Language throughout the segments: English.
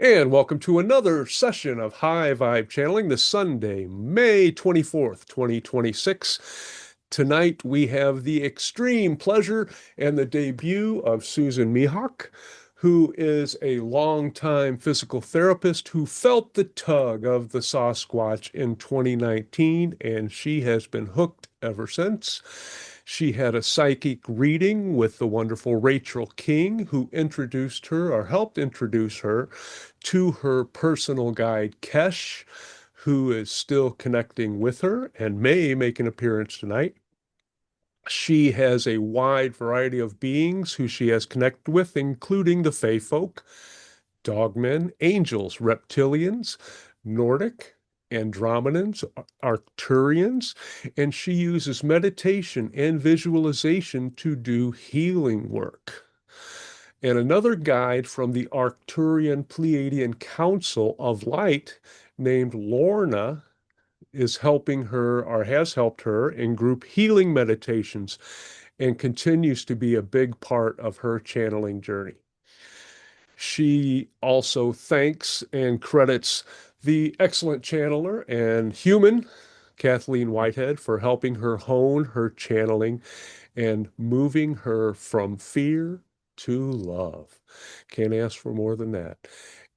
And welcome to another session of High Vibe Channeling this Sunday, May 24th, 2026. Tonight we have the extreme pleasure and the debut of Susan Mehok, who is a longtime physical therapist who felt the tug of the Sasquatch in 2019, and she has been hooked ever since. She had a psychic reading with the wonderful Rachel King, who introduced her or helped introduce her to her personal guide, Kesh, who is still connecting with her and may make an appearance tonight. She has a wide variety of beings who she has connected with, including the Fae folk, dogmen, angels, reptilians, Nordic, Andromedans, Arcturians, and she uses meditation and visualization to do healing work. And another guide from the Arcturian-Pleiadian Council of Light named Lorna is helping her or has helped her in group healing meditations and continues to be a big part of her channeling journey. She also thanks and credits the excellent channeler and human, Kathleen Whitehead, for helping her hone her channeling and moving her from fear to love. Can't ask for more than that.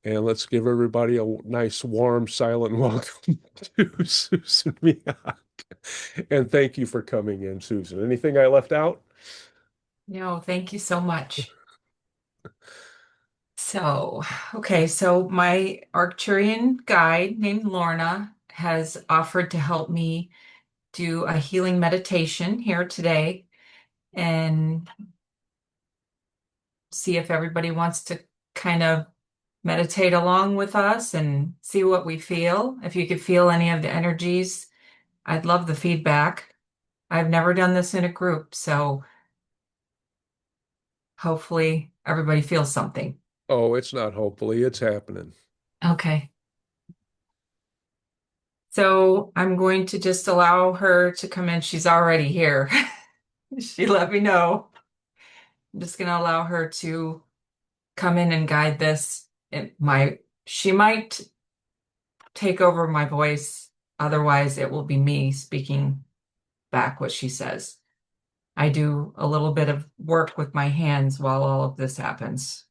And let's give everybody a nice, warm, silent welcome to Susan Mehok. And thank you for coming in, Susan. Anything I left out? No, thank you so much. So my Arcturian guide named Lorna has offered to help me do a healing meditation here today and see if everybody wants to kind of meditate along with us and see what we feel. If you could feel any of the energies, I'd love the feedback. I've never done this in a group, so hopefully everybody feels something. Oh, it's not hopefully, it's happening. Okay. So I'm going to just allow her to come in. She's already here. She let me know. I'm just going to allow her to come in and guide this. She might take over my voice. Otherwise, it will be me speaking back what she says. I do a little bit of work with my hands while all of this happens.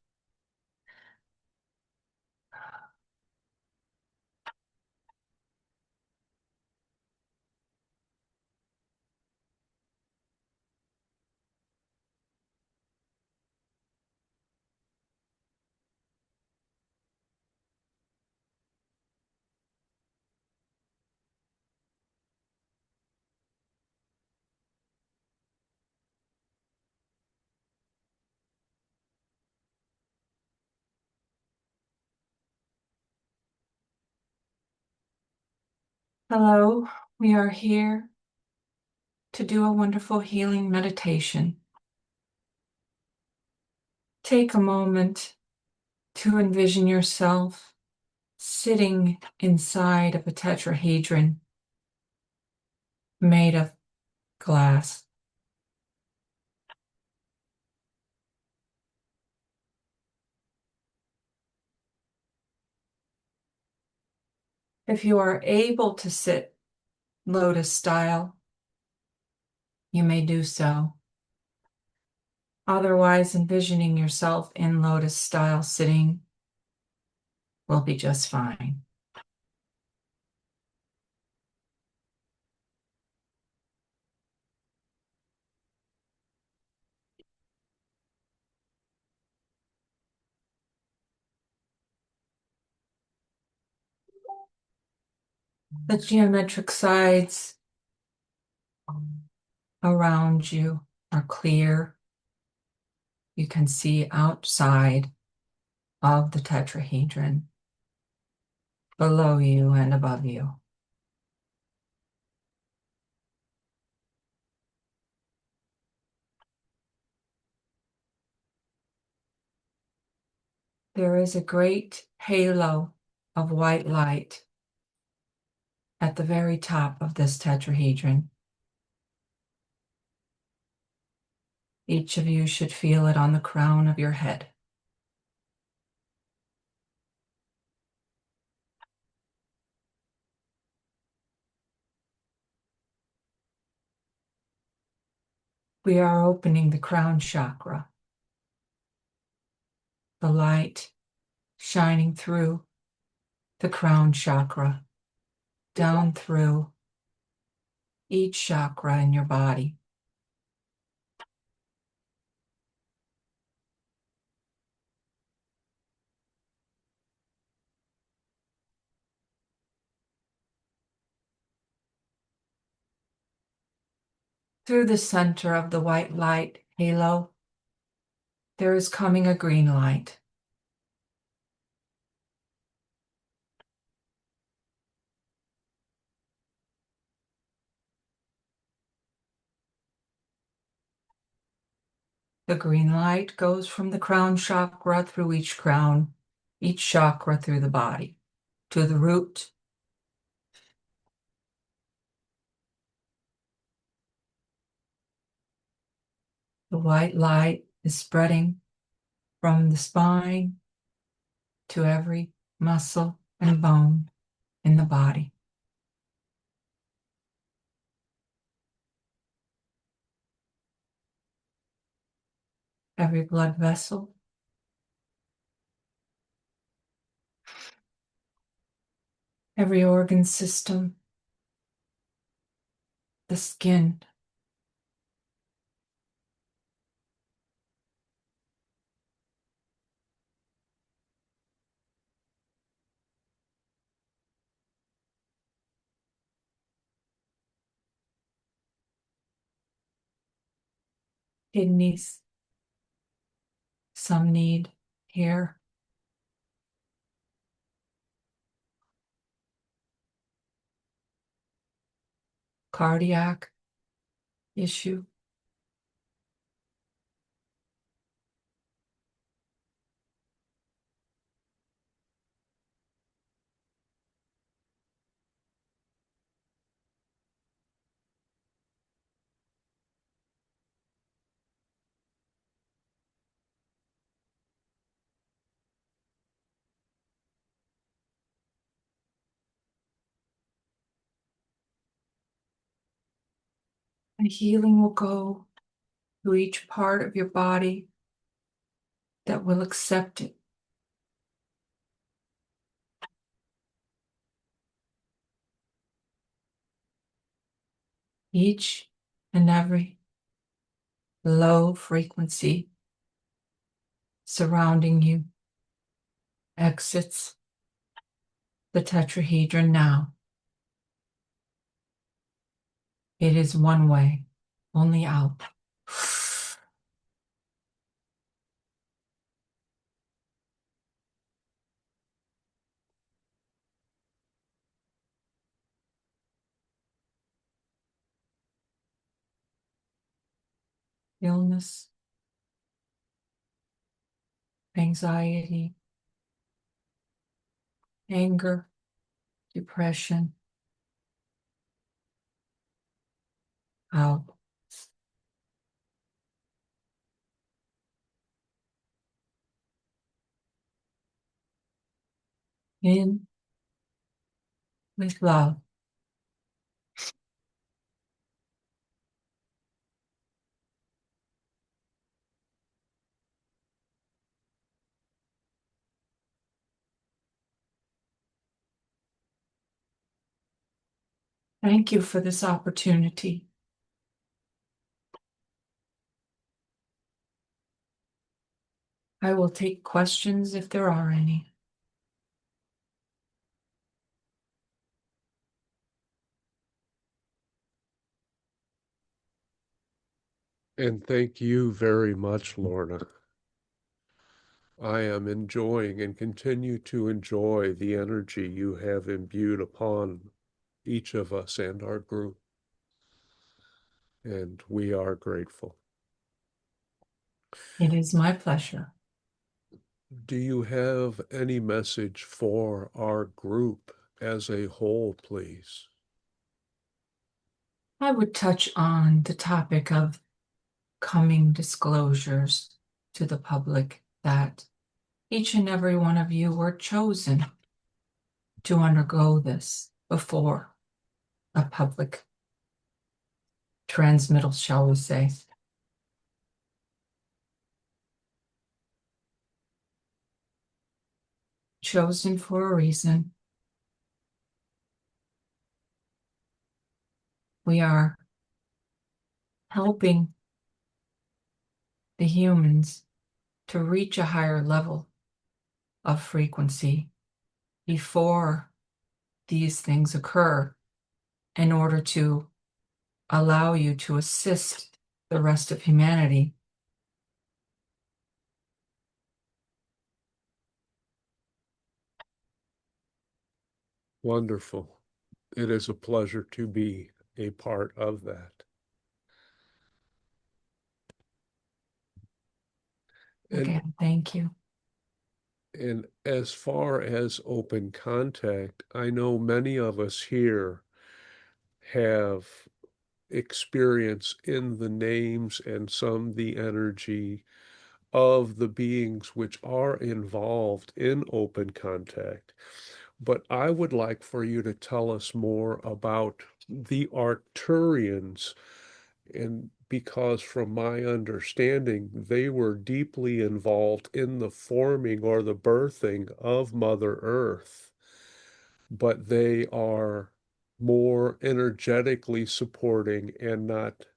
Hello, we are here to do a wonderful healing meditation. Take a moment to envision yourself sitting inside of a tetrahedron made of glass. If you are able to sit lotus style, you may do so. Otherwise, envisioning yourself in lotus style sitting will be just fine. The geometric sides around you are clear. You can see outside of the tetrahedron, below you and above you. There is a great halo of white light at the very top of this tetrahedron. Each of you should feel it on the crown of your head. We are opening the crown chakra, the light shining through the crown chakra, down through each chakra in your body. Through the center of the white light halo, there is coming a green light. The green light goes from the crown chakra through each crown, each chakra through the body, to the root. The white light is spreading from the spine to every muscle and bone in the body. Every blood vessel, every organ system, the skin, kidneys, some need hair, cardiac issue, and healing will go to each part of your body that will accept it. Each and every low frequency surrounding you exits the tetrahedron now. It is one way, only out. Illness, anxiety, anger, depression, out. In with love. Thank you for this opportunity. I will take questions if there are any. And thank you very much, Lorna. I am enjoying and continue to enjoy the energy you have imbued upon each of us and our group. And we are grateful. It is my pleasure. Do you have any message for our group as a whole, please? I would touch on the topic of coming disclosures to the public that each and every one of you were chosen to undergo this before a public transmittal, shall we say. chosen for a reason. We are helping the humans to reach a higher level of frequency before these things occur in order to allow you to assist the rest of humanity. Wonderful. It is a pleasure to be a part of that. Okay, thank you. And as far as open contact, I know many of us here have experience in the names and some the energy of the beings which are involved in open contact. But I would like for you to tell us more about the Arcturians, and because from my understanding, they were deeply involved in the forming or the birthing of Mother Earth, but they are more energetically supporting and not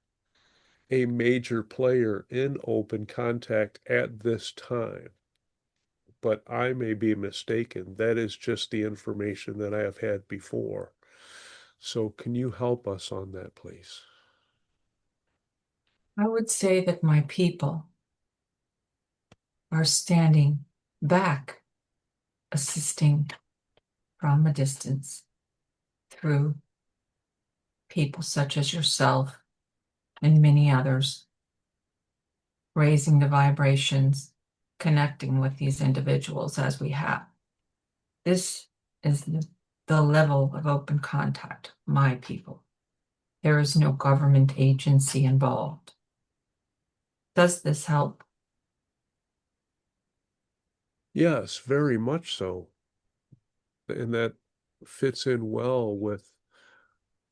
a major player in open contact at this time. But I may be mistaken. That is just the information that I have had before. So can you help us on that, please? I would say that my people are standing back, assisting from a distance through people such as yourself and many others, raising the vibrations, connecting with these individuals as we have. This is the level of open contact, my people. There is no government agency involved. Does this help? Yes, very much so. And that fits in well with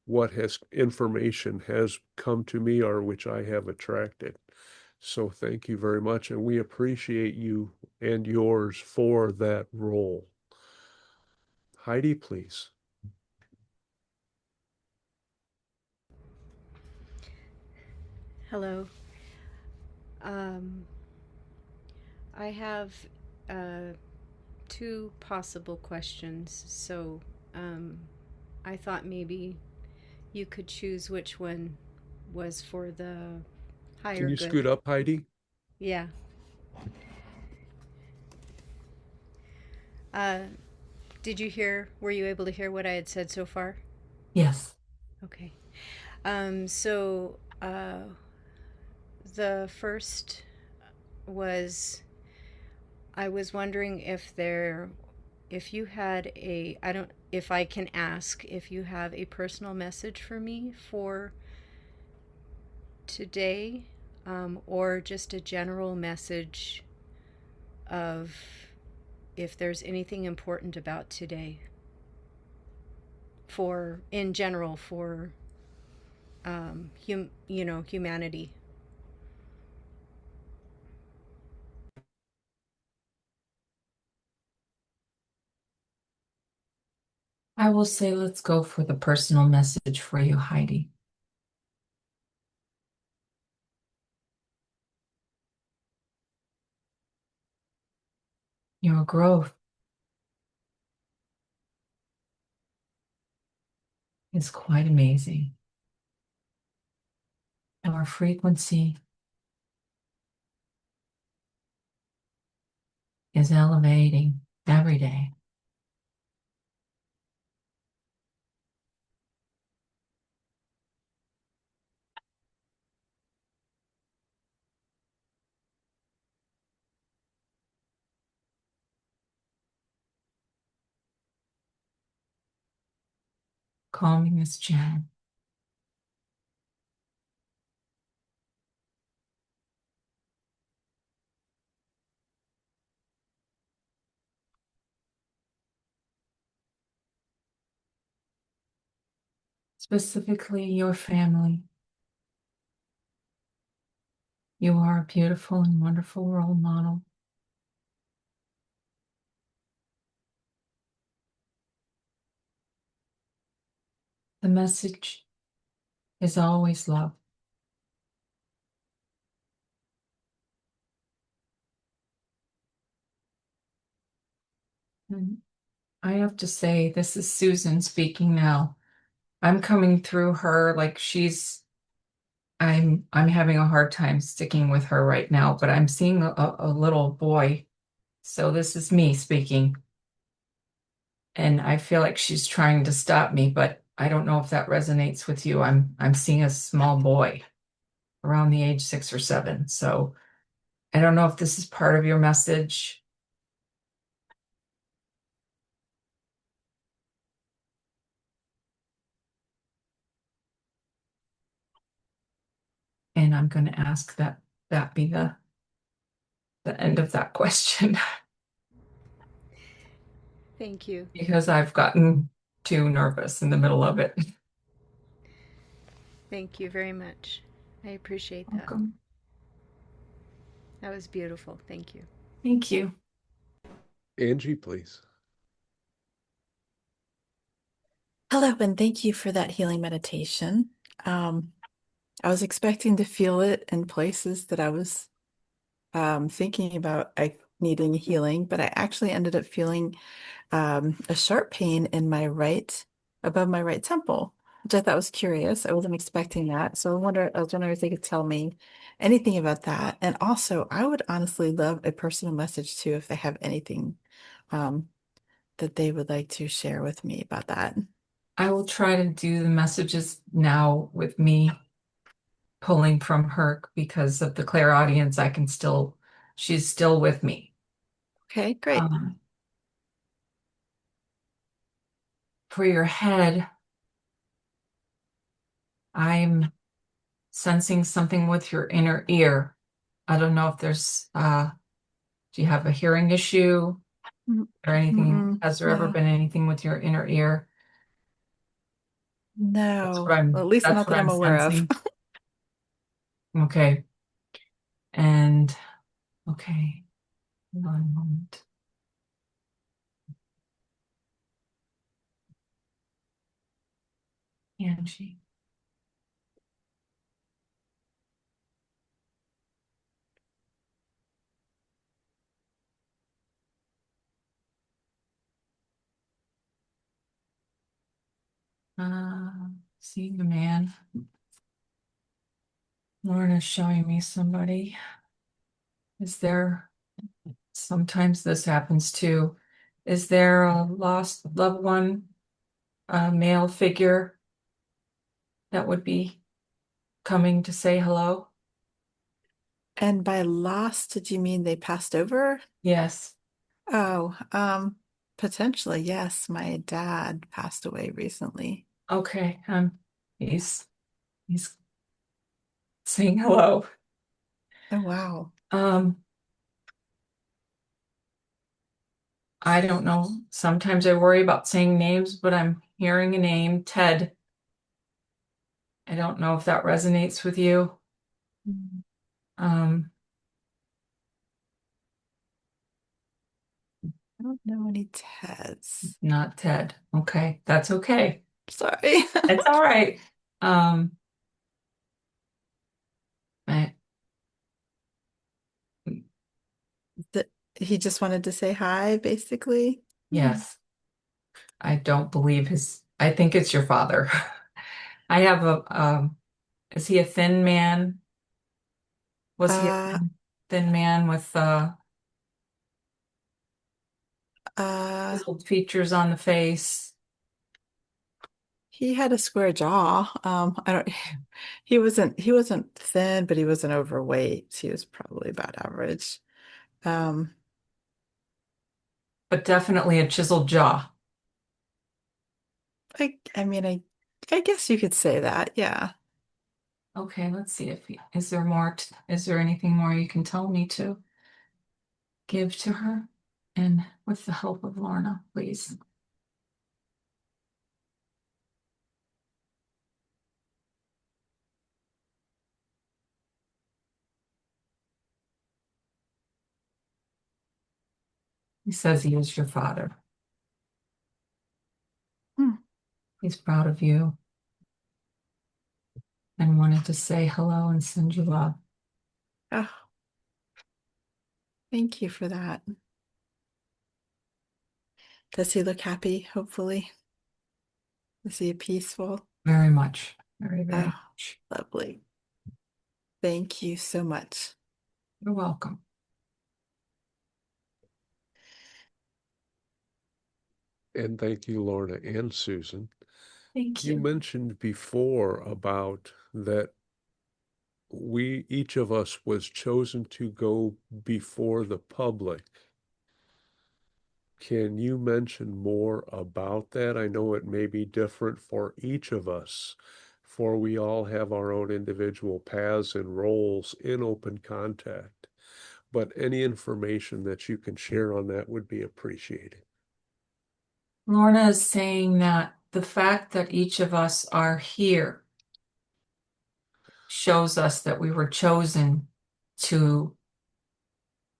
what has information has come to me or which I have attracted. So thank you very much. And we appreciate you and yours for that role. Heidi, please. Hello. Um, I have two possible questions, so I thought maybe you could choose which one was for the Can higher you good. scoot up, Heidi? Yeah. Uh, did you hear, were you able to hear what I had said so far? Yes. Okay. So the first was I was wondering if you had I don't, if I can ask if you have a personal message for me for today, or just a general message of if there's anything important about today for, in general, for, humanity. I will say let's go for the personal message for you, Heidi. Your growth is quite amazing. Our frequency is elevating every day. Calming this channel. Specifically your family. You are a beautiful and wonderful role model. The message is always love. And I have to say, this is Susan speaking now. I'm coming through her like I'm having a hard time sticking with her right now, but I'm seeing a little boy. So this is me speaking. And I feel like she's trying to stop me, but I don't know if that resonates with you. I'm seeing a small boy around the age 6 or 7. So I don't know if this is part of your message. And I'm going to ask that be the end of that question Thank you. because I've gotten too nervous in the middle of it. Thank you very much. I appreciate that. Welcome. That was beautiful. Thank you. Thank you. Angie, please. Hello, and thank you for that healing meditation. I was expecting to feel it in places that I was thinking about needing healing, but I actually ended up feeling a sharp pain in above my right temple, which I thought was curious. I wasn't expecting that. So I was wondering if they could tell me anything about that. And also, I would honestly love a personal message too, if they have anything um, that they would like to share with me about that. I will try to do the messages now with me pulling from her because of the clairaudience. She's still with me. Okay, great. For your head, I'm sensing something with your inner ear. I don't know if do you have a hearing issue or anything? Has there ever No. been anything with your inner ear? No, well, at least That's not what that I'm I'm aware of. sensing. Okay. And okay, one moment. Angie. Seeing a man. Lorna's showing me somebody. Sometimes this happens too. Is there a lost loved one, a male figure that would be coming to say hello? And by lost, did you mean they passed over? Yes. Oh, potentially, yes. My dad passed away recently. Okay. He's saying hello. Oh, wow. I don't know. Sometimes I worry about saying names, but I'm hearing a name, Ted. I don't know if that resonates with you. Mm. Um, I don't know any Teds. Not Ted. Okay, that's okay. Sorry. It's all right. Um, I, He just wanted to say hi, basically. yes, I don't believe I think it's your father. I have is he a thin man? Was he a Uh, thin man with uh, chiseled features on the face? he had a square jaw. I don't, he wasn't thin, but he wasn't overweight. He was probably about average. Um, But definitely a chiseled jaw. I mean, I guess you could say that. Yeah. Okay, let's see is there more, is there anything more you can tell me to give to her? And with the help of Lorna, please. He says he is your father. Hmm. He's proud of you. and wanted to say hello and send you love. Oh, thank you for that. Does he look happy, hopefully? Is he peaceful? Very much. Very, very Oh, much. lovely. Thank you so much. You're welcome. And thank you, Lorna and Susan. Thank You you. mentioned before about that each of us was chosen to go before the public. Can you mention more about that? I know it may be different for each of us, for we all have our own individual paths and roles in open contact. But any information that you can share on that would be appreciated. Lorna is saying that the fact that each of us are here shows us that we were chosen to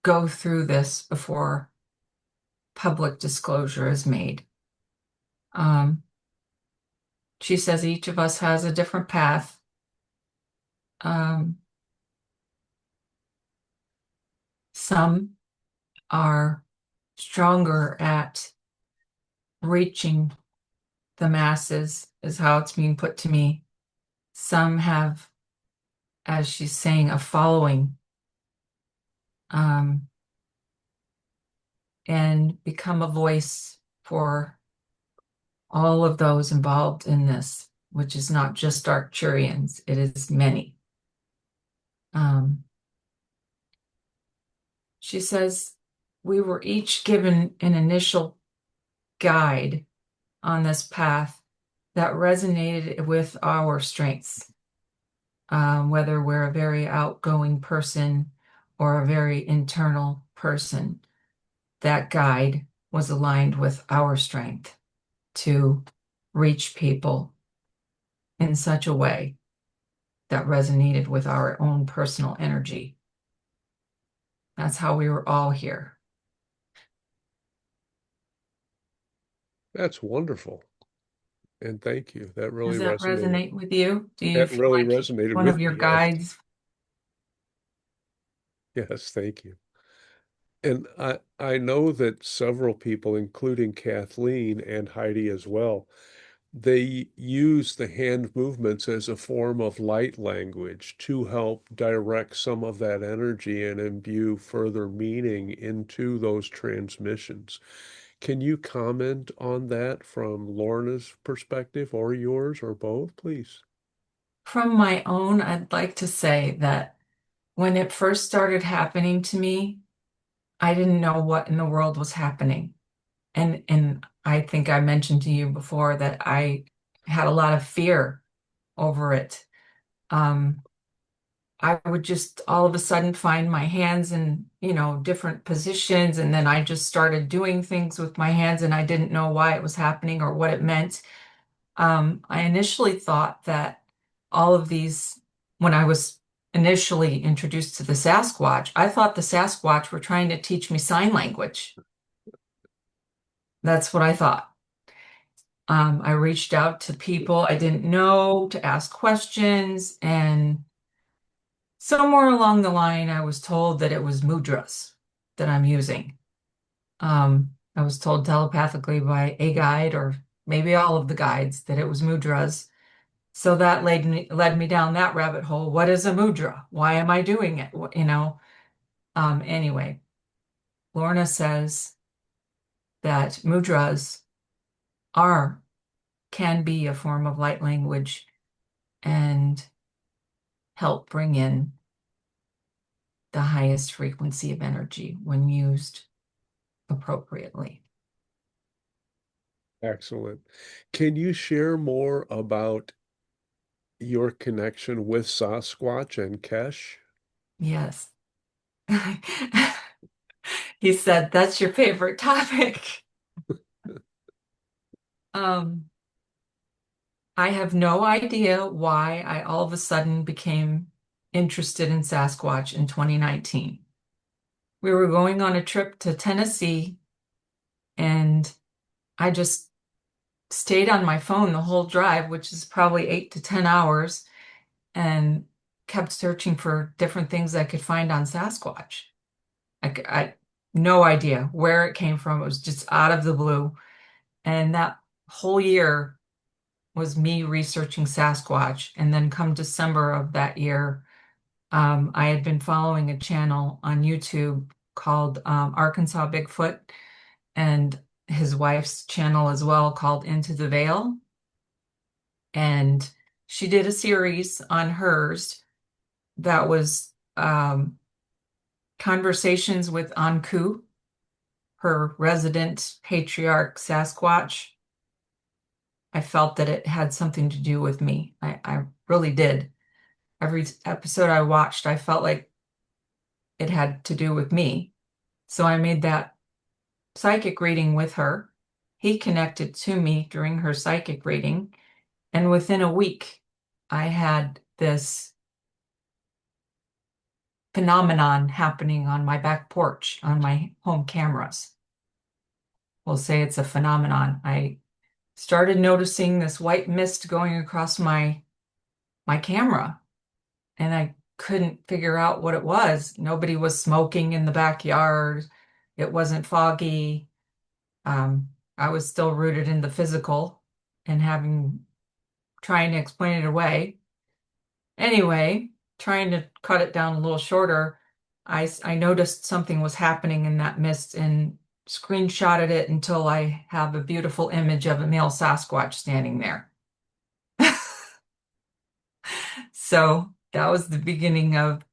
go through this before public disclosure is made. She says each of us has a different path. Some are stronger at reaching the masses, is how it's being put to me. Some have, as she's saying, a following, and become a voice for all of those involved in this, which is not just Arcturians, it is many. She says we were each given an initial guide on this path that resonated with our strengths, whether we're a very outgoing person or a very internal person. That guide was aligned with our strength to reach people in such a way that resonated with our own personal energy. That's how we were all here. That's wonderful. And thank you. That really Does that resonated. resonate with you? Do you That feel really like resonated one with of your me. Yes. guides? Yes, thank you. And I know that several people, including Kathleen and Heidi as well, they use the hand movements as a form of light language to help direct some of that energy and imbue further meaning into those transmissions. Can you comment on that from Lorna's perspective or yours or both, please? From my own, I'd like to say that when it first started happening to me, I didn't know what in the world was happening. And I think I mentioned to you before that I had a lot of fear over it. I would just all of a sudden find my hands in, different positions, and then I just started doing things with my hands, and I didn't know why it was happening or what it meant. I initially thought that all of these, when I was initially introduced to the Sasquatch, I thought the Sasquatch were trying to teach me sign language. That's what I thought. I reached out to people I didn't know to ask questions, and somewhere along the line, I was told that it was mudras that I'm using. I was told telepathically by a guide, or maybe all of the guides, that it was mudras. So that led me down that rabbit hole. What is a mudra? Why am I doing it? Anyway, Lorna says that mudras can be a form of light language and help bring in the highest frequency of energy when used appropriately. Excellent. Can you share more about your connection with Sasquatch and Kesh? Yes. He said, that's your favorite topic. I have no idea why I all of a sudden became interested in Sasquatch in 2019. We were going on a trip to Tennessee, and I just stayed on my phone the whole drive, which is probably 8 to 10 hours. and kept searching for different things I could find on Sasquatch. I no idea where it came from. It was just out of the blue. And that whole year was me researching Sasquatch. And then come December of that year, I had been following a channel on YouTube called Arkansas Bigfoot, and his wife's channel as well called Into the Veil. And she did a series on hers that was conversations with Anku, her resident patriarch Sasquatch. I felt that it had something to do with me. I really did. Every episode I watched, I felt like it had to do with me. So I made that psychic reading with her. He connected to me during her psychic reading. And within a week, I had this phenomenon happening on my back porch on my home cameras. We'll say it's a phenomenon. I started noticing this white mist going across my camera, and I couldn't figure out what it was. Nobody was smoking in the backyard. It wasn't foggy. I was still rooted in the physical and trying to explain it away. Anyway, trying to cut it down a little shorter, I noticed something was happening in that mist and screenshotted it until I have a beautiful image of a male Sasquatch standing there. So that was the beginning of,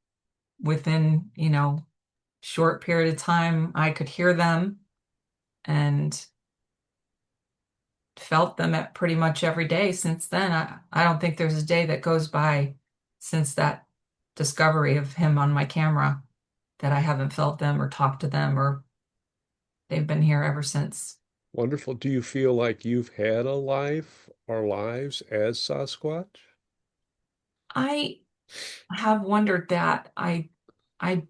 within, short period of time, I could hear them and felt them at pretty much every day since then. I don't think there's a day that goes by since that discovery of him on my camera that I haven't felt them or talked to them, or they've been here ever since. Wonderful. Do you feel like you've had a life or lives as Sasquatch? I have wondered that. I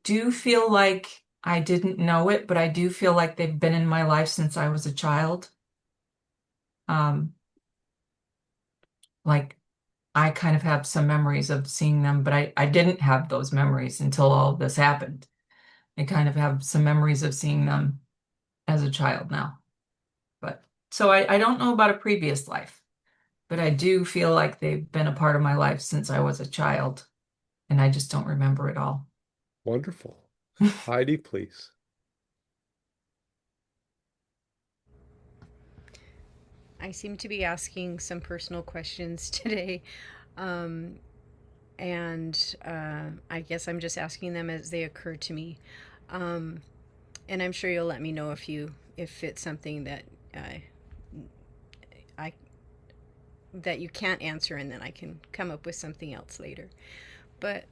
do feel like I didn't know it, but I do feel like they've been in my life since I was a child. Like I kind of have some memories of seeing them, but I didn't have those memories until all of this happened. I kind of have some memories of seeing them as a child now. But so I don't know about a previous life, but I do feel like they've been a part of my life since I was a child, and I just don't remember it all. Wonderful. Heidi, please. I seem to be asking some personal questions today. Um, and I guess I'm just asking them as they occur to me. Um, and I'm sure you'll let me know if it's something that I that you can't answer, and then I can come up with something else later. But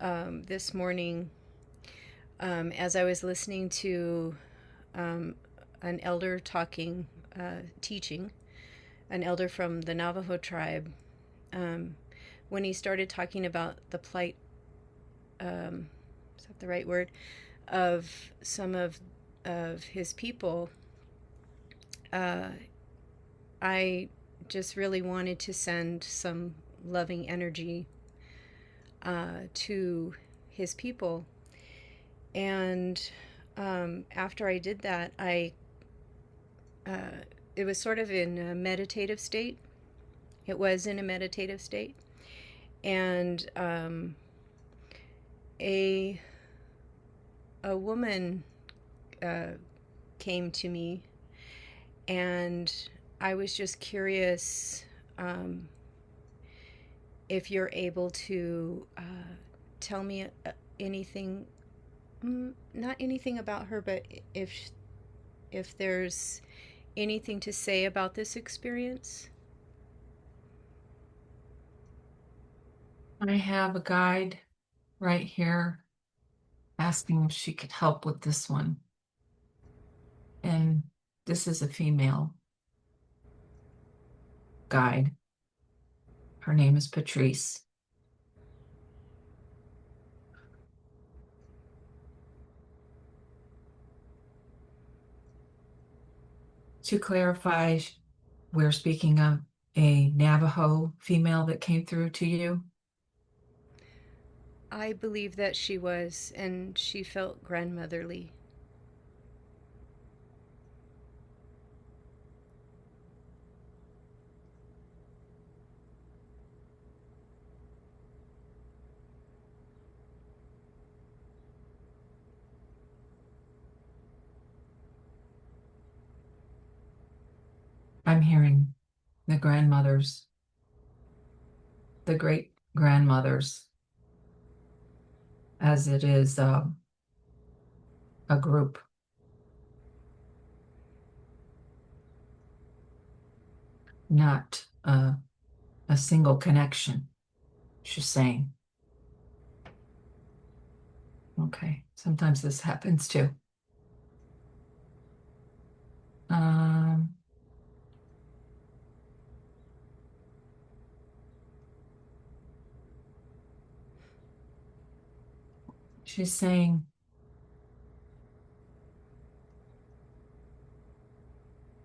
this morning, as I was listening to an elder teaching, an elder from the Navajo tribe, when he started talking about the plight, is that the right word, of some of his people, I just really wanted to send some loving energy to his people. And after I did that, it was sort of in a meditative state. It was in a meditative state. And a woman came to me, and I was just curious if you're able to tell me anything, not anything about her, but if there's anything to say about this experience. I have a guide right here asking if she could help with this one. And this is a female guide. Her name is Patrice. To clarify, we're speaking of a Navajo female that came through to you? I believe that she was, and she felt grandmotherly. I'm hearing the grandmothers, the great grandmothers, as it is a group. Not a single connection, she's saying. Okay, sometimes this happens too. Um, she's saying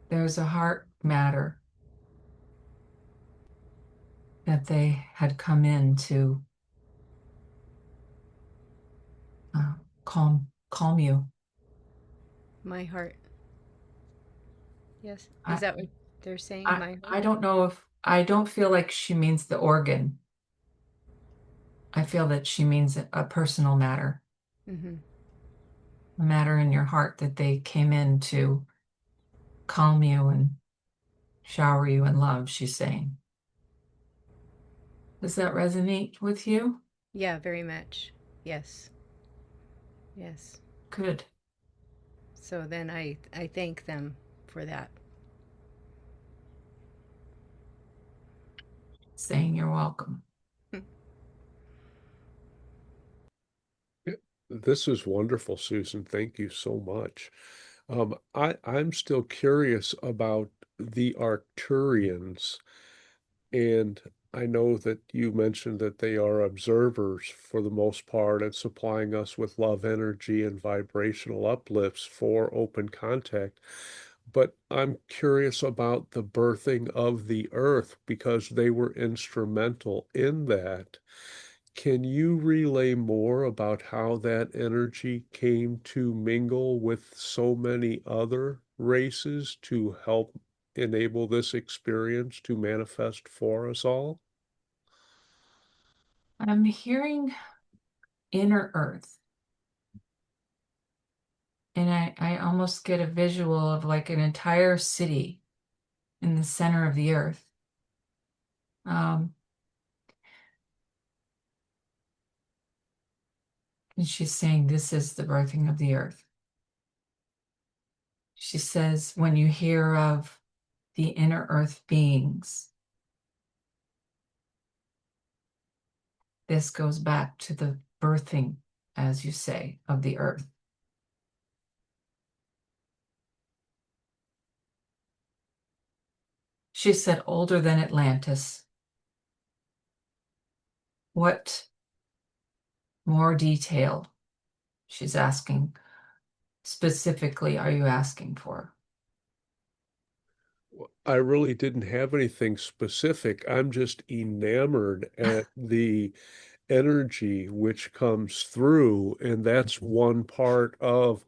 there's a heart matter that they had come in to calm you. My heart. Yes. I, Is that what they're saying? I, My heart? I don't know if I don't feel like she means the organ. I feel that she means a personal matter, Mm-hmm. a matter in your heart that they came in to calm you and shower you in love, she's saying. Does that resonate with you? Yeah, very much. Yes. Yes. Good. So then I thank them for that. Saying you're welcome. This is wonderful, Susan. Thank you so much. I'm still curious about the Arcturians, and I know that you mentioned that they are observers for the most part and supplying us with love energy and vibrational uplifts for open contact. But I'm curious about the birthing of the earth because they were instrumental in that. Can you relay more about how that energy came to mingle with so many other races to help enable this experience to manifest for us all? I'm hearing inner earth, and I almost get a visual of like an entire city in the center of the earth. And she's saying this is the birthing of the earth. She says, when you hear of the inner earth beings, this goes back to the birthing, as you say, of the earth. She said, older than Atlantis. What more detail, she's asking, specifically are you asking for? I really didn't have anything specific. I'm just enamored at the energy which comes through, and that's one part of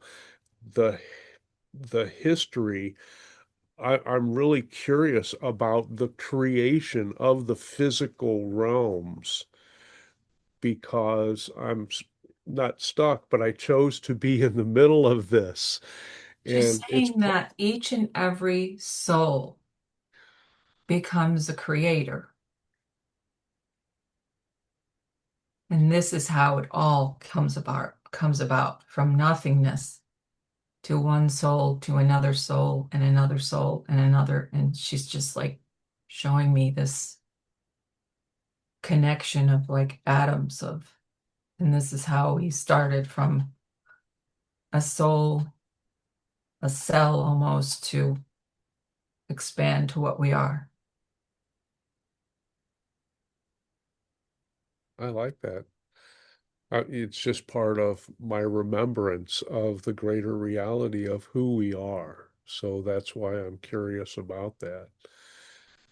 the the history. I'm really curious about the creation of the physical realms because not stuck, but I chose to be in the middle of this. She's And it's, saying that each and every soul becomes a creator. And this is how it all comes about from nothingness to one soul to another soul and another soul and another. And she's just like showing me this connection of like atoms of, and this is how we started from a soul, a cell almost, to expand to what we are. I like that. It's just part of my remembrance of the greater reality of who we are. So that's why I'm curious about that.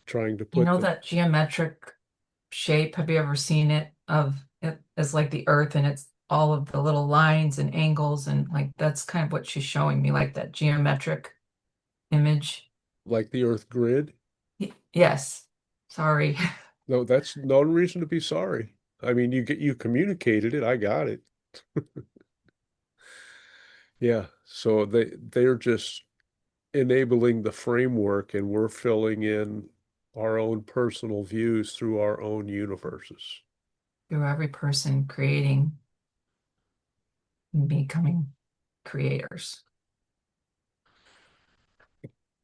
Trying to You put know the, that geometric shape? Have you ever seen it of as like the earth, and it's all of the little lines and angles, and like that's kind of what she's showing me, like that geometric image. Like the Earth grid? Yes. Sorry. No, that's no reason to be sorry. I mean, you communicated it. I got it. Yeah. So they're just enabling the framework, and we're filling in our own personal views through our own universes. Through every person creating and becoming creators.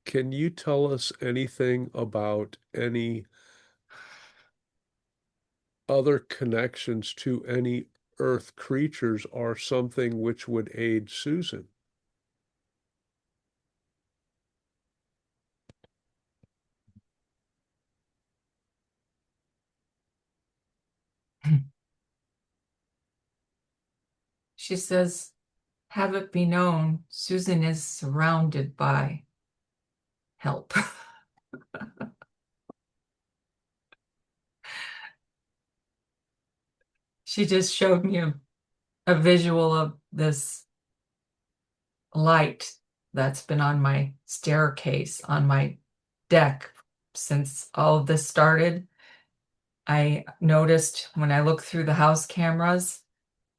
Can you tell us anything about any other connections to any Earth creatures or something which would aid Susan? She says, have it be known, Susan is surrounded by help. She just showed me a visual of this light that's been on my staircase, on my deck since all of this started. I noticed when I look through the house cameras,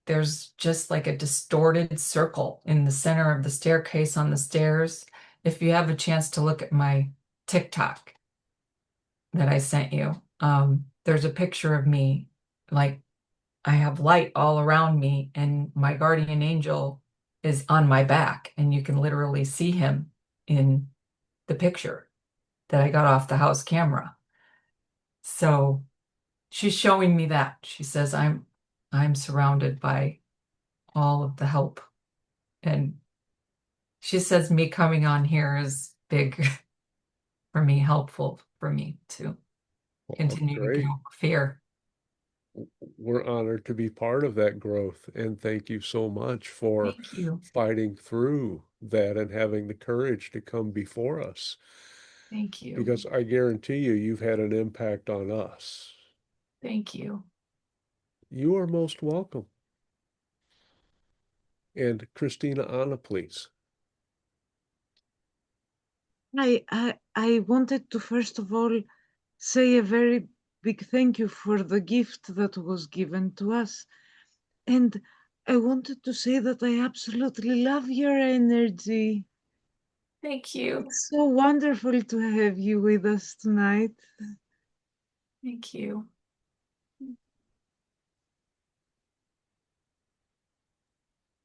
there's just like a distorted circle in the center of the staircase on the stairs. If you have a chance to look at my TikTok that I sent you, there's a picture of me, like I have light all around me, and my guardian angel is on my back, and you can literally see him in the picture that I got off the house camera. So she's showing me that. She says I'm surrounded by all of the help. And she says me coming on here is big for me, helpful for me to Oh, continue to great. go fear. We're honored to be part of that growth. And thank you so much for Thank you. fighting through that and having the courage to come before us. Thank you. Because I guarantee you, you've had an impact on us. Thank you. You are most welcome. And Christina, Anna, please. I wanted to first of all say a very big thank you for the gift that was given to us. And I wanted to say that I absolutely love your energy. Thank you. It's so wonderful to have you with us tonight. Thank you.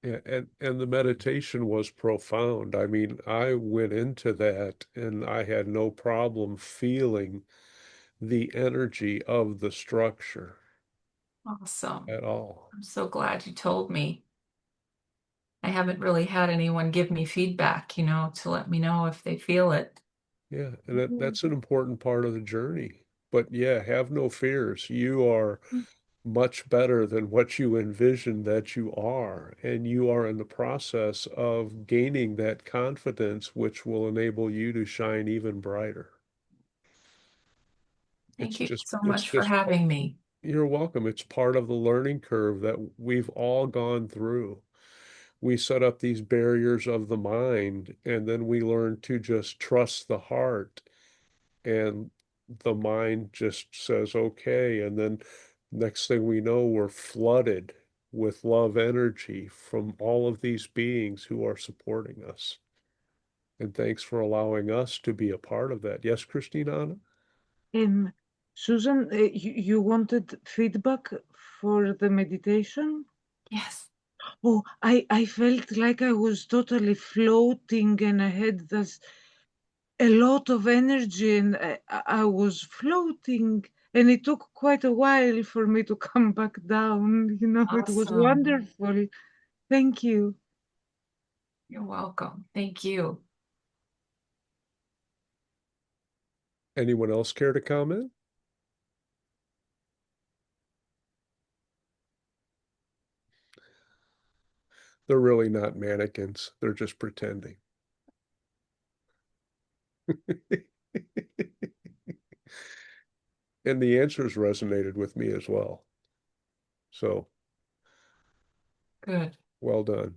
Yeah, and the meditation was profound. I mean, I went into that and I had no problem feeling the energy of the structure Awesome. at all. I'm so glad you told me. I haven't really had anyone give me feedback, to let me know if they feel it. Yeah, and that's an important part of the journey. But yeah, have no fears. You are much better than what you envisioned that you are, and you are in the process of gaining that confidence, which will enable you to shine even brighter. Thank you so It's much for just, having me. you're welcome. It's part of the learning curve that we've all gone through. We set up these barriers of the mind, and then we learn to just trust the heart, and the mind just says, okay. And then next thing we know, we're flooded with love energy from all of these beings who are supporting us. And thanks for allowing us to be a part of that. Yes, Christina? Um, Susan, you wanted feedback for the meditation? Yes. Oh, I felt like I was totally floating and I had this a lot of energy and I was floating and it took quite a while for me to come back down. It was Awesome. wonderful. Thank you. You're welcome. Thank you. Anyone else care to comment? They're really not mannequins. They're just pretending. And the answers resonated with me as well. So Good. well done.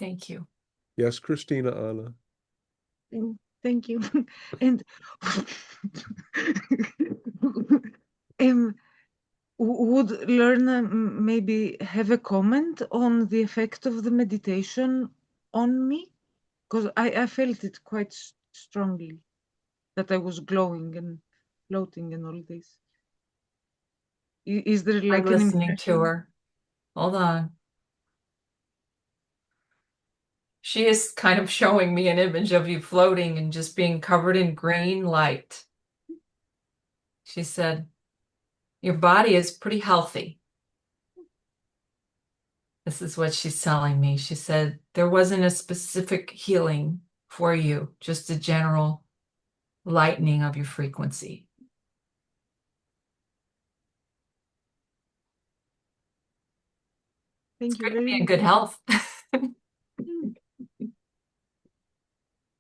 Thank you. Yes, Christina Anna. Thank you. And um, would Lorna maybe have a comment on the effect of the meditation on me? Because I felt it quite strongly, that I was glowing and floating and all this. Is there I'm like an listening to impression? her. Hold on. She is kind of showing me an image of you floating and just being covered in green light. She said, your body is pretty healthy. This is what she's telling me. She said, there wasn't a specific healing for you, just a general lightening of your frequency. Thank It's you good to very be in much. good health.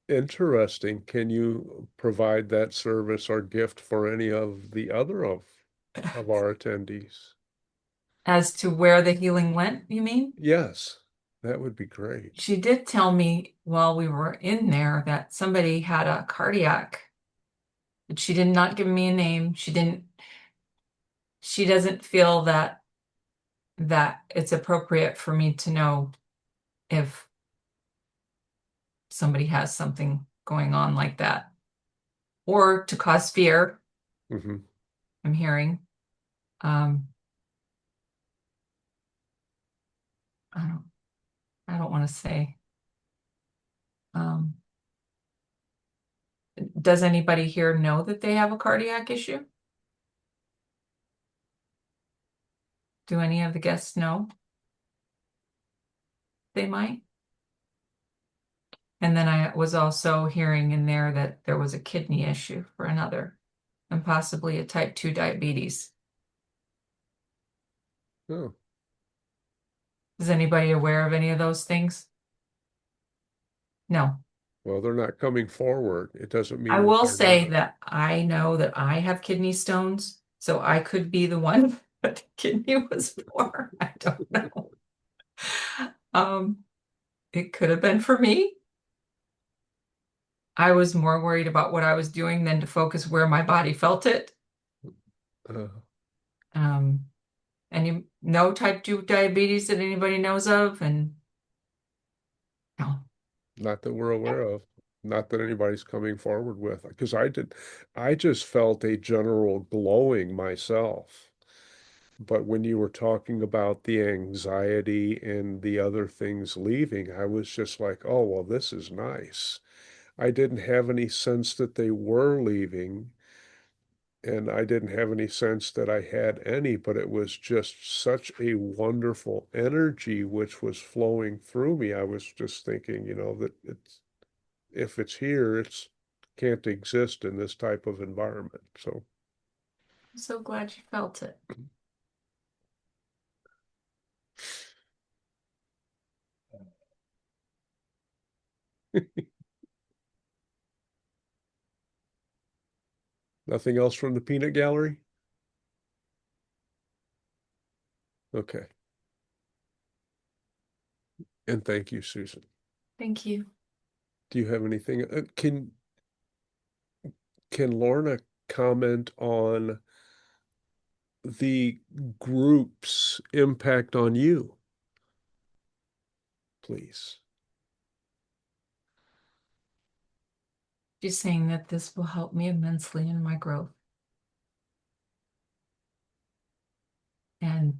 Interesting. Can you provide that service or gift for any of the other of our attendees? As to where the healing went, you mean? Yes, that would be great. She did tell me while we were in there that somebody had a cardiac, but she did not give me a name. She doesn't feel that it's appropriate for me to know if somebody has something going on like that or to cause fear. Hmm. I'm hearing. Um, I don't want to say. Um, does anybody here know that they have a cardiac issue? Do any of the guests know they might? And then I was also hearing in there that there was a kidney issue for another and possibly a type 2 diabetes. Oh, Is anybody aware of any of those things? No. well, they're not coming forward. It doesn't I mean that will they're say not. that I know that I have kidney stones, so I could be the one that the kidney was for. I don't know. Um, it could have been for me. I was more worried about what I was doing than to focus where my body felt it. Uh, Um, and you know type 2 diabetes that anybody knows of? And no. Not that we're aware of. Not that anybody's coming forward with. Because I just felt a general glowing myself. But when you were talking about the anxiety and the other things leaving, I was just like, oh, well, this is nice. I didn't have any sense that they were leaving, and I didn't have any sense that I had any, but it was just such a wonderful energy which was flowing through me. I was just thinking, that if it's here, it's can't exist in this type of environment. So I'm so glad you felt it. nothing else from the peanut gallery? Okay. And thank you, Susan. Thank you. Do you have anything? Can Lorna comment on the group's impact on you, please? She's saying that this will help me immensely in my growth. And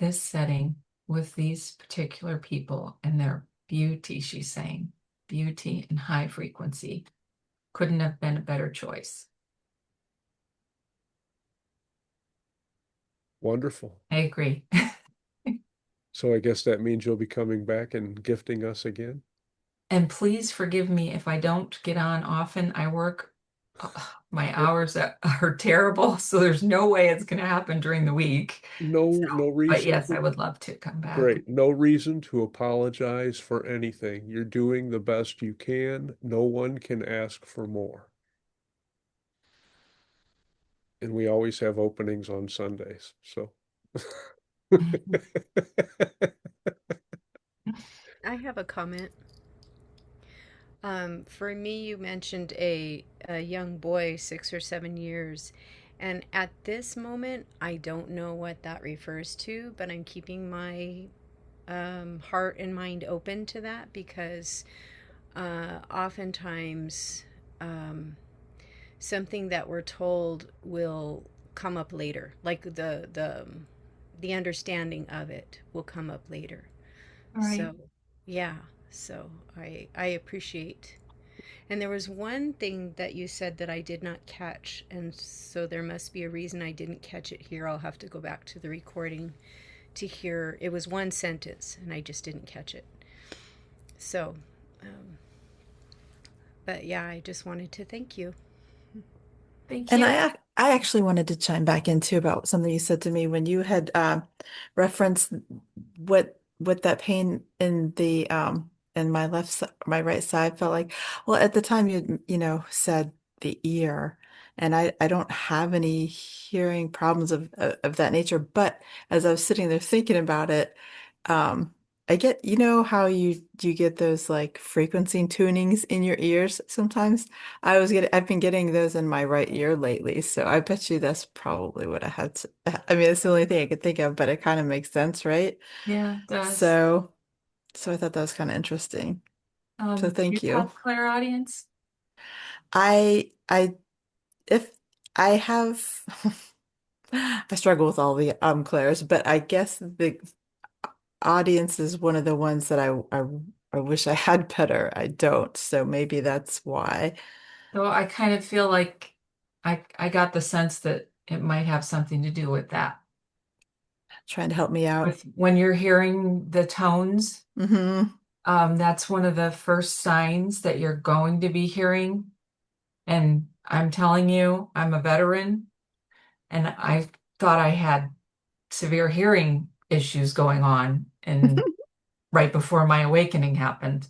this setting with these particular people and their beauty, she's saying, beauty and high frequency, couldn't have been a better choice. Wonderful. I agree. So I guess that means you'll be coming back and gifting us again? And please forgive me if I don't get on often. I work, my Yep. hours are terrible, so there's no way it's going to happen during the week. No But reason yes, I to, would love to come back. great. No reason to apologize for anything. You're doing the best you can. No one can ask for more. And we always have openings on Sundays. So I have a comment. For me, you mentioned a young boy, 6 or 7 years. And at this moment, I don't know what that refers to, but I'm keeping my heart and mind open to that because oftentimes something that we're told will come up later, like the understanding of it will come up later. All right. So, yeah. So I appreciate. And there was one thing that you said that I did not catch, and so there must be a reason I didn't catch it here. I'll have to go back to the recording to hear. It was one sentence, and I just didn't catch it. So, um, but yeah, I just wanted to thank you. Thank And you. I actually wanted to chime back into about something you said to me when you had referenced what that pain in my my right side felt like. Well, at the time you know said the ear, and I don't have any hearing problems of that nature. But as I was sitting there thinking about it, um, I get, you know how you get those like frequency tunings in your ears sometimes. I've been getting those in my right ear lately, so I bet you that's probably what I had to, I mean, it's the only thing I could think of, but it kind of makes sense, right? Yeah, it does. So, so I thought that was kind of interesting. So Do you thank you. have clairaudience? I if I have I struggle with all the clairs, but I guess the audience is one of the ones that I wish I had better. I don't, so maybe that's why. Though I kind of feel like I got the sense that it might have something to do with that. Trying to help me out. With when you're hearing the tones, Hmm. that's one of the first signs that you're going to be hearing. And I'm telling you, I'm a veteran, and I thought I had severe hearing issues going on and right before my awakening happened.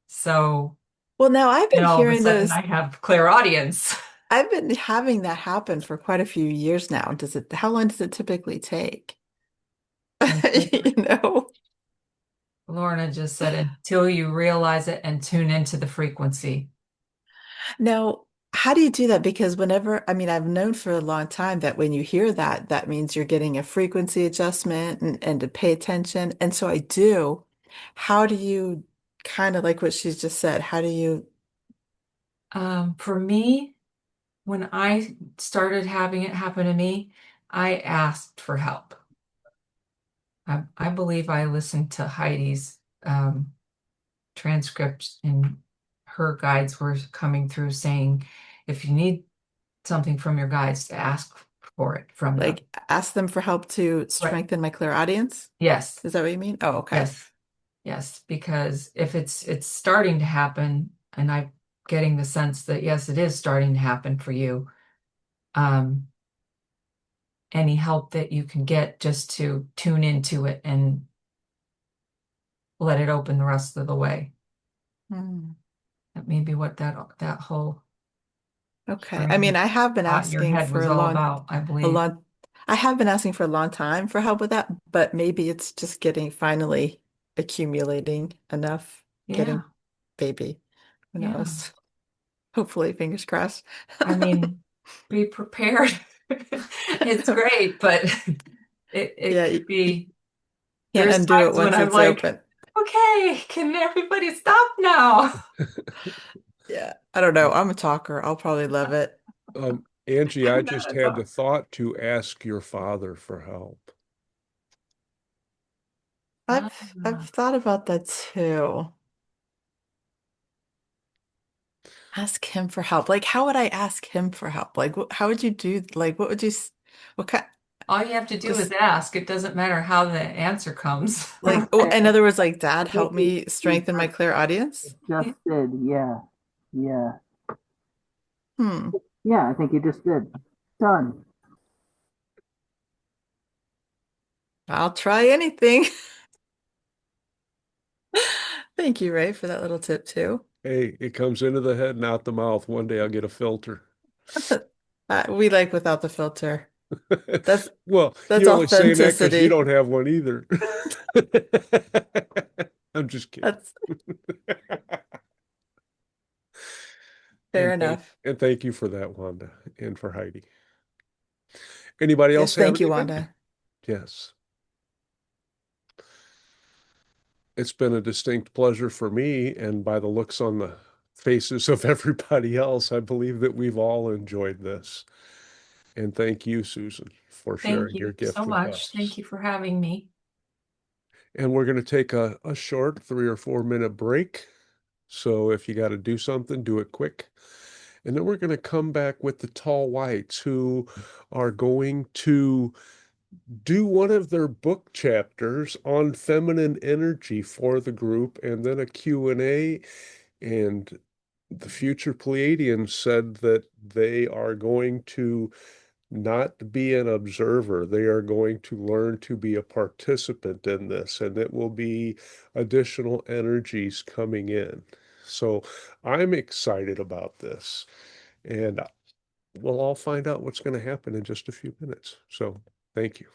So Well, now I've then been all of a hearing sudden those. I have clairaudience. I've been having that happen for quite a few years now. How long does it typically take? You know? Lorna just said until you realize it and tune into the frequency. Now, how do you do that? Because I mean, I've known for a long time that when you hear that, that means you're getting a frequency adjustment and to pay attention. And so I do. How do you kind of like what she's just said? How do you, For me, when I started having it happen to me, I asked for help. I believe I listened to Heidi's transcript, and her guides were coming through saying, if you need something from your guides, to ask for it from them. like, ask them for help to Right. strengthen my clairaudience? Yes. Is that what you mean? Oh, okay. Yes. Yes. Because if it's starting to happen, and I'm getting the sense that yes, it is starting to happen for you, um, any help that you can get just to tune into it and let it open the rest of the way. Hmm. That may be what that whole Okay. I train mean, I have been thought in your asking head for was all about, I a believe. long, I have been asking for a long time for help with that, but maybe it's just getting finally accumulating enough, Yeah. getting baby. Who Yeah. knows? Hopefully, fingers crossed. I mean, be prepared. It's great, but it Yeah, could you be, can't there's undo it times when once I'm it's like, open. okay, can everybody stop now? Yeah, I don't know. I'm a talker. I'll probably love it. Angie, I I'm not just a had the dog. thought to ask your father for help. I've thought about that too. Ask him for help. Like, how would I ask him for help? Like, how would you do? Like, what would you? What kind? All you have to do is Just ask. It doesn't matter how the answer comes. like, oh, in other words, like, I Dad, think help me strengthen my clear he audience. just did. Yeah. Yeah. Hmm. Yeah, I think he just did. Done. I'll try anything. Thank you, Ray, for that little tip too. Hey, it comes into the head and out the mouth. One day I'll get a filter. We like without the filter. That's Well, that's you're only saying that because you authenticity. don't have one either. I'm just kidding. That's fair enough. And thank you for that, Wanda, and for Heidi. Anybody else Yes, have thank you, anything? Wanda. Yes. It's been a distinct pleasure for me, and by the looks on the faces of everybody else, I believe that we've all enjoyed this. And thank you, Susan, for Thank sharing your you so gift with much. Thank us. you for having me. And we're going to take a short 3 or 4 minute break. So if you got to do something, do it quick. And then we're going to come back with the Tall Whites, who are going to do one of their book chapters on feminine energy for the group, and then a Q&A. And the future Pleiadians said that they are going to not be an observer. They are going to learn to be a participant in this, and it will be additional energies coming in. So I'm excited about this, and we'll all find out what's going to happen in just a few minutes. So thank you.